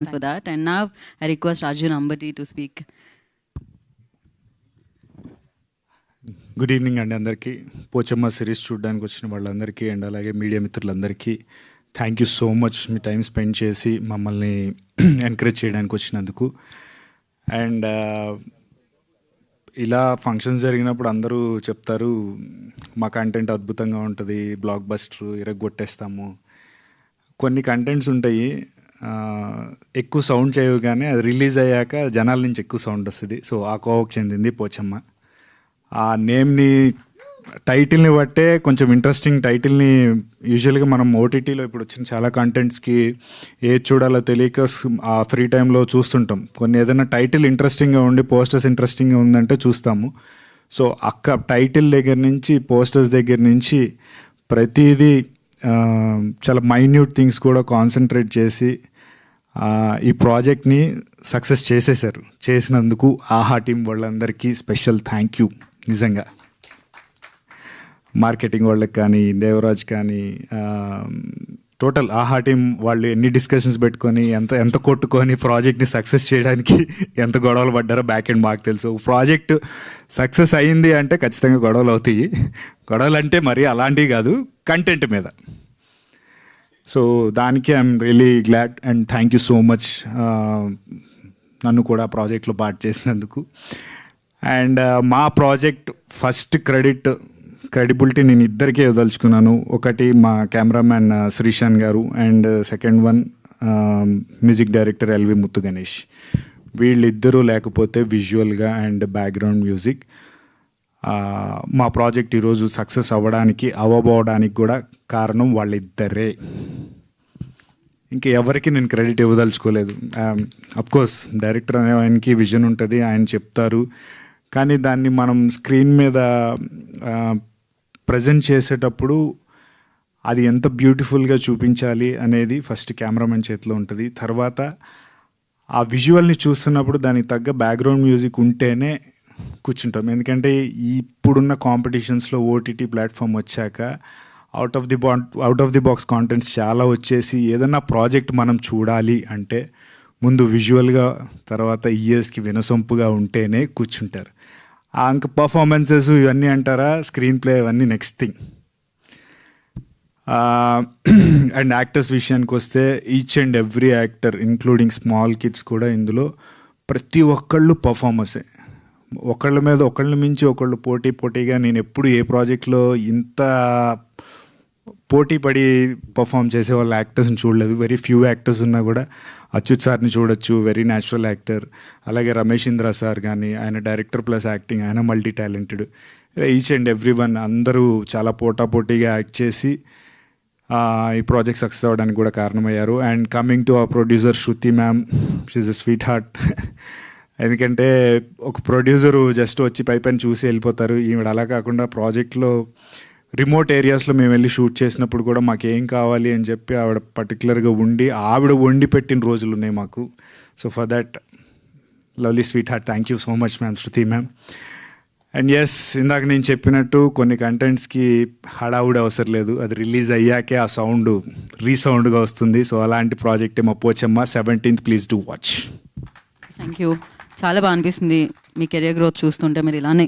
for that. And now I request Arjun Ambati to speak. Good evening అండి అందరికీ. Pochamma series చూడడానికి వచ్చిన వాళ్ళందరికీ అండ్ అలాగే మీడియా మిత్రులందరికీ thank you so much me time spend చేసి మమ్మల్ని ఎంకరేజ్ చేయడానికి వచ్చినందుకు. అండ్ ఇలా ఫంక్షన్స్ జరిగినప్పుడు అందరూ చెప్తారు మా కంటెంట్ అద్భుతంగా ఉంటుంది, బ్లాక్ బస్టర్ ఇరగొట్టేస్తాము. కొన్ని కంటెంట్స్ ఉంటాయి ఎక్కువ సౌండ్ చేయగానే అది రిలీజ్ అయ్యాక జనాల నుంచి ఎక్కువ సౌండ్ వస్తుంది. సో ఆ కోవకు చెందింది పోచమ్మ. ఆ నేమ్ని టైటిల్ని బట్టే కొంచెం ఇంట్రెస్టింగ్ టైటిల్ని యూజువల్గా మనం ఓటీటీలో ఇప్పుడు వచ్చిన చాలా కంటెంట్స్కి ఏది చూడాలో తెలియక ఆ ఫ్రీ టైంలో చూస్తుంటాం. కొన్ని ఏదైనా టైటిల్ ఇంట్రెస్టింగ్గా ఉండి పోస్టర్స్ ఇంట్రెస్టింగ్గా ఉందంటే చూస్తాము. సో టైటిల్ దగ్గర నుంచి పోస్టర్స్ దగ్గర నుంచి ప్రతిదీ చాలా మైన్యూట్ థింగ్స్ కూడా కాన్సన్ట్రేట్ చేసి ఈ ప్రాజెక్ట్ని సక్సెస్ చేసేసారు. చేసినందుకు ఆహా టీం వాళ్ళందరికీ స్పెషల్ థ్యాంక్ యూ. నిజంగా మార్కెటింగ్ వాళ్ళకి కానీ, దేవరాజ్ కానీ, టోటల్ ఆహా టీం వాళ్ళు ఎన్ని డిస్కషన్స్ పెట్టుకొని ఎంత కొట్టుకొని ప్రాజెక్ట్ని సక్సెస్ చేయడానికి ఎంత గొడవలు పడ్డారో బ్యాక్ అండ్ మాకు తెలుసు. ప్రాజెక్ట్ సక్సెస్ అయ్యింది అంటే ఖచ్చితంగా గొడవలు అవుతాయి. గొడవలు అంటే మరీ అలాంటివి కాదు, కంటెంట్ మీద. సో దానికి I'm really glad and thank you so much నన్ను కూడా ప్రాజెక్ట్లో పార్ట్ చేసినందుకు. అండ్ మా ప్రాజెక్ట్ ఫస్ట్ క్రెడిబిలిటీ నేను ఇద్దరికే వదలుచుకున్నాను. ఒకటి మా కెమెరామ్యాన్ శ్రీశాన్ గారు and second one music director L V Muthu Ganesh. వీళ్ళిద్దరూ లేకపోతే విజువల్గా అండ్ బ్యాక్గ్రౌండ్ మ్యూజిక్ మా ప్రాజెక్ట్ ఈరోజు సక్సెస్ అవ్వబోవడానికి కూడా కారణం వాళ్ళిద్దరే. ఇంకా ఎవరికి నేను క్రెడిట్ ఇవ్వదలుచుకోలేదు. అఫ్కోర్స్ డైరెక్టర్ అనే ఆయనకి విజన్ ఉంటుంది, ఆయన చెప్తారు. కానీ దాన్ని మనం స్క్రీన్ మీద ప్రజెంట్ చేసేటప్పుడు అది ఎంత బ్యూటిఫుల్గా చూపించాలి అనేది ఫస్ట్ కెమెరామెన్ చేతిలో ఉంటుంది. తర్వాత ఆ విజువల్ని చూస్తున్నప్పుడు దానికి తగ్గ బ్యాక్గ్రౌండ్ మ్యూజిక్ ఉంటేనే కూర్చుంటాం. ఎందుకంటే ఇప్పుడున్న కాంపిటీషన్స్లో ఓటీటీ ప్లాట్ఫామ్ వచ్చాక out of the box contents చాలా వచ్చేసి ఏదన్నా ప్రాజెక్ట్ మనం చూడాలి అంటే ముందు విజువల్గా, తర్వాత ఇయర్స్కి వినసొంపుగా ఉంటేనే కూర్చుంటారు. ఇంకా పర్ఫార్మెన్సెస్ ఇవన్నీ అంటారా, స్క్రీన్ ప్లే ఇవన్నీ నెక్స్ట్ థింగ్. అండ్ యాక్టర్స్ విషయానికి వస్తే each and every actor including small kids కూడా ఇందులో ప్రతి ఒక్కళ్ళు పర్ఫార్మర్సే. ఒకళ్ళ మించి ఒకళ్ళు పోటీగా నేను ఎప్పుడు ఏ ప్రాజెక్ట్లో ఇంత పోటీ పడి పర్ఫామ్ చేసే వాళ్ళ యాక్టర్స్ని చూడలేదు. వెరీ ఫ్యూ యాక్టర్స్ ఉన్నా కూడా అచ్యుత్ సార్ని చూడొచ్చు, వెరీ న్యాచురల్ యాక్టర్. అలాగే రమేష్ ఇంద్ర సార్ కానీ, ఆయన డైరెక్టర్ ప్లస్ యాక్టింగ్, ఆయన multi talented. Each and every one అందరూ చాలా పోటీగా యాక్ట్ చేసి ఈ ప్రాజెక్ట్ సక్సెస్ అవ్వడానికి కూడా కారణమయ్యారు. And coming to our producer Shruti ma'am, she's a sweetheart. ఎందుకంటే ఒక ప్రొడ్యూసరు జస్ట్ వచ్చి పైపైన చూసి వెళ్ళిపోతారు. ఈవిడ అలా కాకుండా ప్రాజెక్ట్లో రిమోట్ ఏరియాస్లో మేము వెళ్ళి షూట్ చేసినప్పుడు కూడా మాకు ఏం కావాలి అని చెప్పి ఆవిడ పర్టికులర్గా ఆవిడ వండి పెట్టిన రోజులు ఉన్నాయి మాకు. So for that lovely sweet heart thank you so much ma'am, Shruti ma'am. And yes, ఇందాక నేను చెప్పినట్టు కొన్ని కంటెంట్స్కి హడావుడి అవసరం లేదు, అది రిలీజ్ అయ్యాకే ఆ సౌండ్ రీసౌండ్గా వస్తుంది. సో అలాంటి ప్రాజెక్టే మా Pochamma. 17th please do watch. Thank you. చాలా బాగా అనిపిస్తుంది మీ కెరియర్ గ్రోత్ చూస్తుంటే. మీరు ఇలానే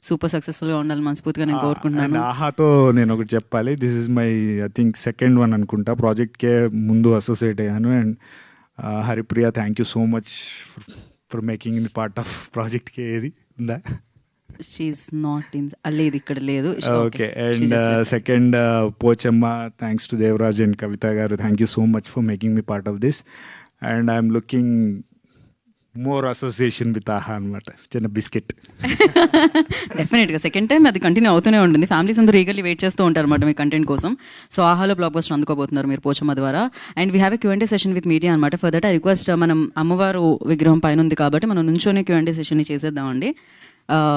సూపర్ సక్సెస్ఫుల్గా ఉండాలి మనస్ఫూర్తిగా నేను కోరుకుంటున్నాను. ఆహాతో నేను ఒకటి చెప్పాలి, this is my I think second one అనుకుంటా. ప్రాజెక్ట్కే ముందు అసోసియేట్ అయ్యాను. And Haripriya thank you so much for making me part of ప్రాజెక్ట్కి. ఏది ఉందా? షీఈస్ నాట్ ఇన్ లేదు, ఇక్కడ లేదు. Okay. And second Pochamma, thanks to Devraj and Kavitha garu, thank you so much for making me part of this. And I'm looking more association with Aha అనమాట, చిన్న biscuit. డెఫినెట్గా second time అది కంటిన్యూ అవుతూనే ఉంటుంది. ఫ్యామిలీస్ అందరూ ఈగర్లీ వెయిట్ చేస్తూ ఉంటారు అనమాట మీ కంటెంట్ కోసం. సో ఆహాలో బ్లాక్ బస్టర్ అందుకోబోతున్నారు మీరు పోచమ్మ ద్వారా. And we have a Q&A session with media అనమాట. ఫర్ దట్ ఐ రిక్వెస్ట్, మనం అమ్మవారు విగ్రహం పైన ఉంది కాబట్టి మనం నుంచోనే Q&A సెషన్ చేసేద్దామండి.